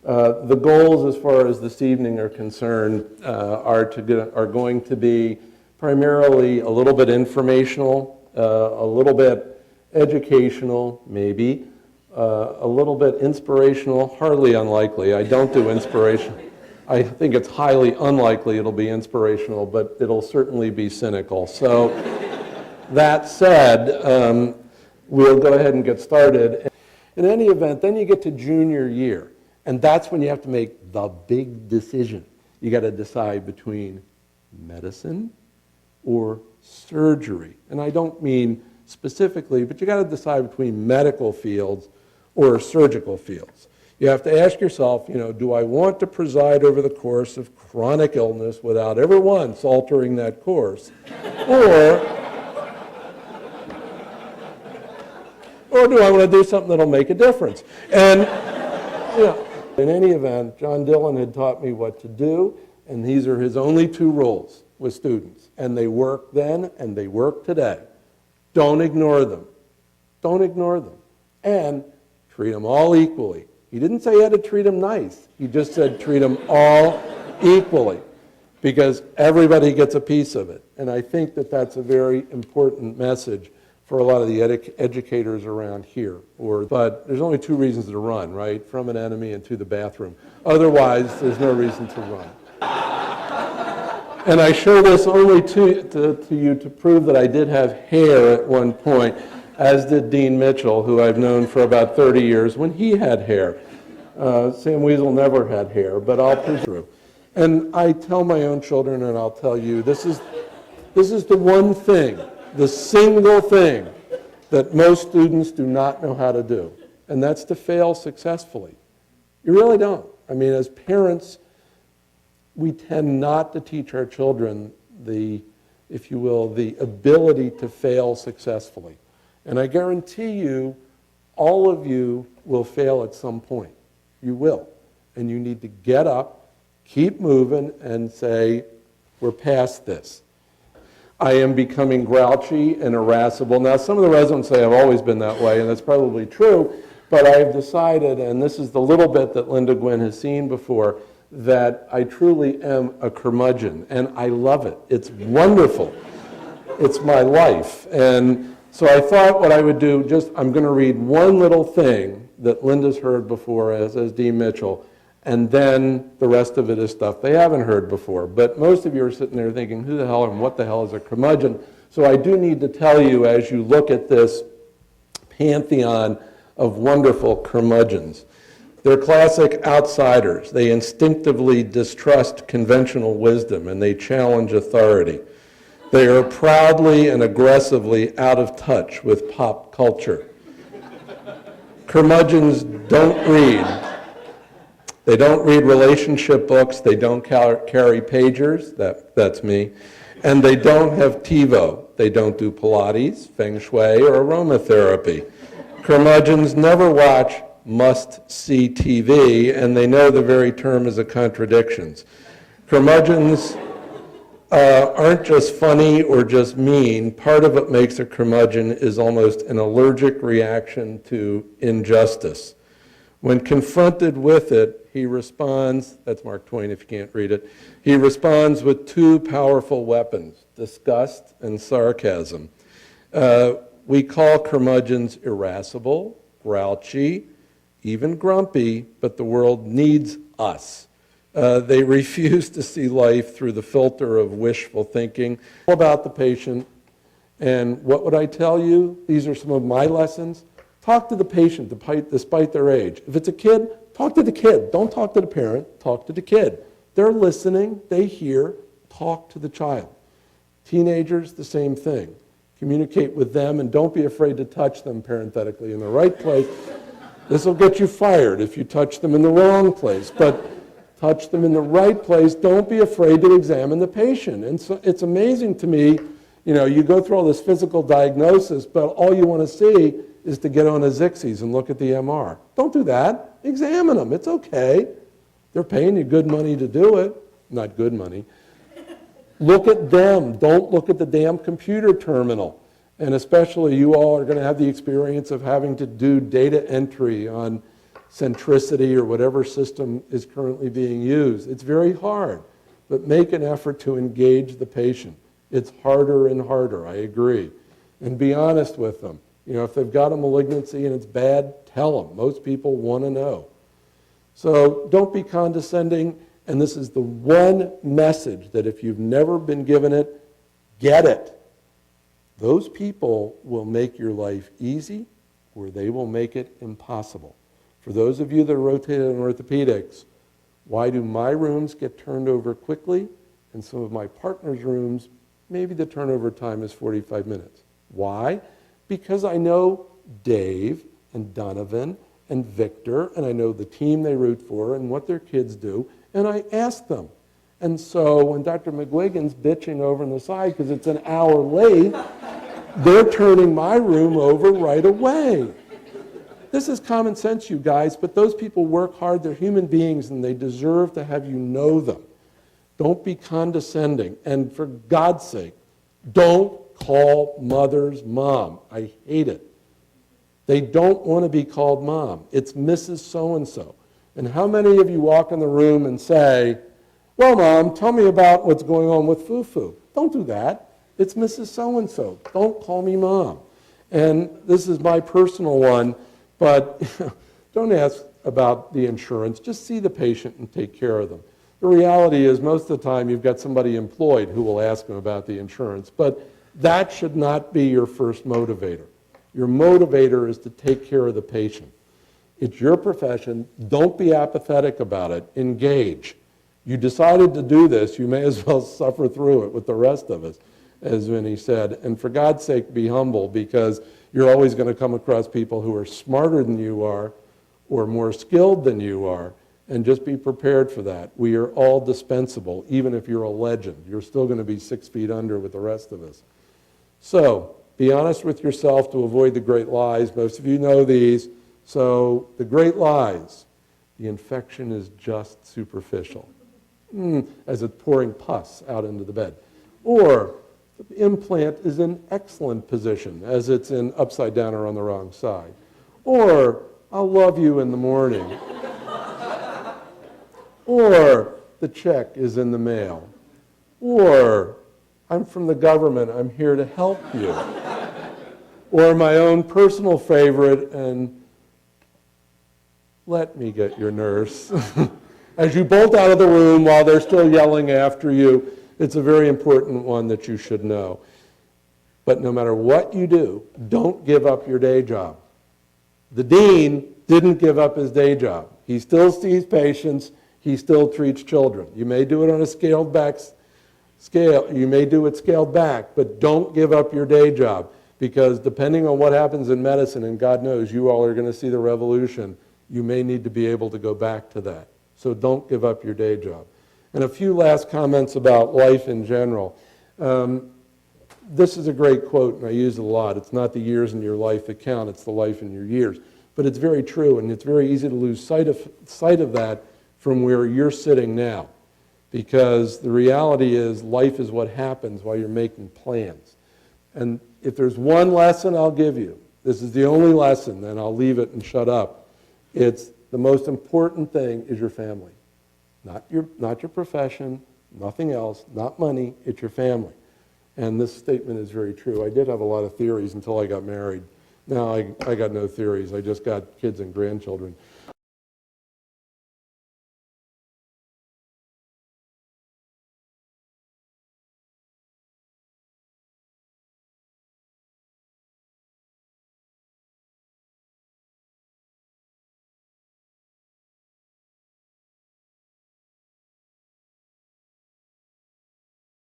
The goals as far as this evening are concerned are going to be primarily a little bit informational, a little bit educational, maybe, a little bit inspirational, hardly unlikely. I don't do inspiration. I think it's highly unlikely it'll be inspirational, but it'll certainly be cynical. So that said, we'll go ahead and get started. In any event, then you get to junior year, and that's when you have to make the big decision. You got to decide between medicine or surgery. And I don't mean specifically, but you got to decide between medical fields or surgical fields. You have to ask yourself, do I want to preside over the course of chronic illness without ever once altering that course? Or do I want to do something that'll make a difference? And, in any event, John Dillon had taught me what to do, and these are his only two rules with students. And they work then, and they work today. Don't ignore them. Don't ignore them. And treat them all equally. He didn't say you had to treat them nice. He just said treat them all equally, because everybody gets a piece of it. And I think that that's a very important message for a lot of the educators around here. But there's only two reasons to run, right? From an enemy and to the bathroom. Otherwise, there's no reason to run. And I show this only to you to prove that I did have hair at one point, as did Dean Mitchell, who I've known for about 30 years, when he had hair. Sam Weasel never had hair, but I'll presume. And I tell my own children, and I'll tell you, this is the one thing, the single thing that most students do not know how to do, and that's to fail successfully. You really don't. I mean, as parents, we tend not to teach our children the, if you will, the ability to fail successfully. And I guarantee you, all of you will fail at some point. You will. And you need to get up, keep moving, and say, we're past this. I am becoming grouchy and irascible. Now, some of the residents say I've always been that way, and that's probably true, but I have decided, and this is the little bit that Linda Gwynn has seen before, that I truly am a curmudgeon, and I love it. It's wonderful. It's my life. And so I thought what I would do, I'm going to read one little thing that Linda's heard before, as Dean Mitchell, and then the rest of it is stuff they haven't heard before. But most of you are sitting there thinking, who the hell and what the hell is a curmudgeon? So I do need to tell you, as you look at this pantheon of wonderful curmudgeons, they're classic outsiders. They instinctively distrust conventional wisdom, and they challenge authority. They are proudly and aggressively out of touch with pop culture. Curmudgeons don't read. They don't read relationship books. They don't carry pagers. That's me. And they don't have TiVo. They don't do Pilates, Feng Shui, or aromatherapy. Curmudgeons never watch must-see TV, and they know the very term is a contradiction. Curmudgeons aren't just funny or just mean. Part of what makes a curmudgeon is almost an allergic reaction to injustice. When confronted with it, he responds, that's Mark Twain if you can't read it, he responds with two powerful weapons, disgust and sarcasm. We call curmudgeons irascible, grouchy, even grumpy, but the world needs us. They refuse to see life through the filter of wishful thinking. All about the patient, and what would I tell you? These are some of my lessons. Talk to the patient despite their age. If it's a kid, talk to the kid. Don't talk to the parent, talk to the kid. They're listening, they hear, talk to the child. Teenagers, the same thing. Communicate with them, and don't be afraid to touch them parenthetically in the right place. This will get you fired if you touch them in the wrong place, but touch them in the right place. Don't be afraid to examine the patient. And so it's amazing to me, you go through all this physical diagnosis, but all you want to see is to get on a Zixies and look at the MR. Don't do that. Examine them. It's okay. They're paying you good money to do it. Not good money. Look at them. Don't look at the damn computer terminal. And especially you all are going to have the experience of having to do data entry on centricity or whatever system is currently being used. It's very hard, but make an effort to engage the patient. It's harder and harder, I agree. And be honest with them. You know, if they've got a malignancy and it's bad, tell them. Most people want to know. So don't be condescending, and this is the one message that if you've never been given it, get it. Those people will make your life easy, or they will make it impossible. For those of you that are rotated in orthopedics, why do my rooms get turned over quickly, and some of my partner's rooms, maybe the turnover time is 45 minutes? Why? Because I know Dave and Donovan and Victor, and I know the team they root for and what their kids do, and I ask them. And so when Dr. McGuigan's bitching over on the side because it's an hour late, they're turning my room over right away. This is common sense, you guys, but those people work hard. They're human beings, and they deserve to have you know them. Don't be condescending. And for God's sake, don't call mothers mom. I hate it. They don't want to be called mom. It's Mrs. So-and-so. And how many of you walk in the room and say, well, Mom, tell me about what's going on with Fufu? Don't do that. It's Mrs. So-and-so. Don't call me Mom. And this is my personal one, but don't ask about the insurance. Just see the patient and take care of them. The reality is most of the time you've got somebody employed who will ask them about the insurance, but that should not be your first motivator. Your motivator is to take care of the patient. It's your profession. Don't be apathetic about it. Engage. You decided to do this, you may as well suffer through it with the rest of us, as Vinny said. And for God's sake, be humble, because you're always going to come across people who are smarter than you are or more skilled than you are, and just be prepared for that. We are all dispensable. Even if you're a legend, you're still going to be 6 feet under with the rest of us. So be honest with yourself to avoid the great lies. Most of you know these. So the great lies: the infection is just superficial, as it's pouring pus out into the bed. Or the implant is in excellent position, as it's in upside down or on the wrong side. Or I'll love you in the morning. Or the check is in the mail. Or I'm from the government, I'm here to help you. Or my own personal favorite, and let me get your nurse. As you bolt out of the room while they're still yelling after you, it's a very important one that you should know. But no matter what you do, don't give up your day job. The dean didn't give up his day job. He still sees patients, he still treats children. You may do it on a scaled back scale, you may do it scaled back, but don't give up your day job, because depending on what happens in medicine, and God knows you all are going to see the revolution, you may need to be able to go back to that. So don't give up your day job. And a few last comments about life in general. This is a great quote, and I use it a lot. It's not the years in your life that count, it's the life in your years. But it's very true, and it's very easy to lose sight of that from where you're sitting now. Because the reality is life is what happens while you're making plans. And if there's one lesson I'll give you, this is the only lesson, then I'll leave it and shut up. It's the most important thing is your family. Not your profession, nothing else, not money, it's your family. And this statement is very true. I did have a lot of theories until I got married. Now I got no theories. I just got kids and grandchildren.